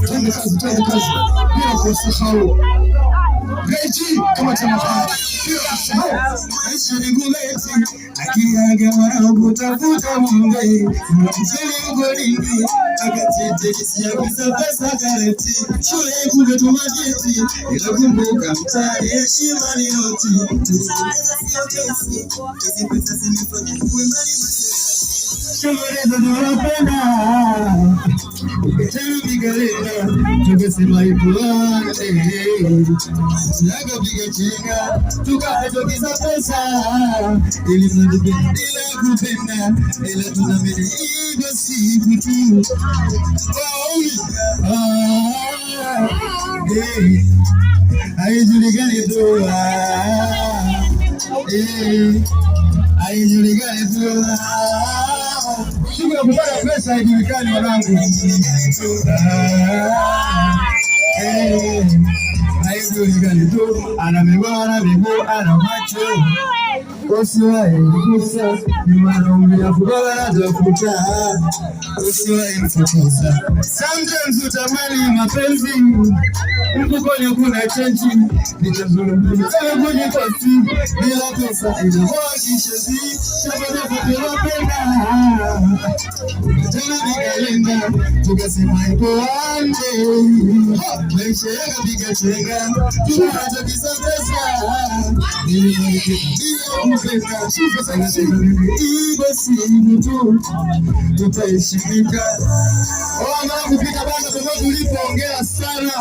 Twende kazi bila kusahau Reji kama tunafanya maisha ni guleti akiaga mwana kutafuta mumbai mchele mgodini akatete kisia kisa pesa kareti shule kuvetu majeti ila kumbuka mtari heshima ni noti hizi pesa zinifanya kuwe mbali Shomoreza tunapenda Tena migalenda Tukesema ipuante Naga piga chenga Tukahatokiza pesa Ili mnatupe ila kupenda Ila tunamene iba siku tu Haijulikani tu Haijulikani tu Siku ya kupata pesa haijulikani wanangu. Haijulikani tu, ana miguu, ana macho. Usiwahi kugusa, ni wanaume ya kubaba na tafuta. Usiwahi kufukuza. Sometimes utamani mapenzi, mfukoni kuna change. Nitazungumza kwenye kosi, bila pesa inakuwa kishazi. Shabada kwa wapenda. Tena nikalenda, tukasema ipo ande. Maisha yaka piga chenga, tunaacha kisa pesa. Kupenda chupa sana iba simu tu tutaheshimika. Wana kupita banda kwa tulipoongea sana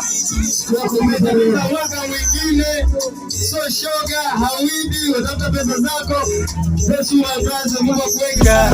kwa kumeza waka wengine so shoga hawidi watafuta pesa zako pesa wazazi Mungu akuweka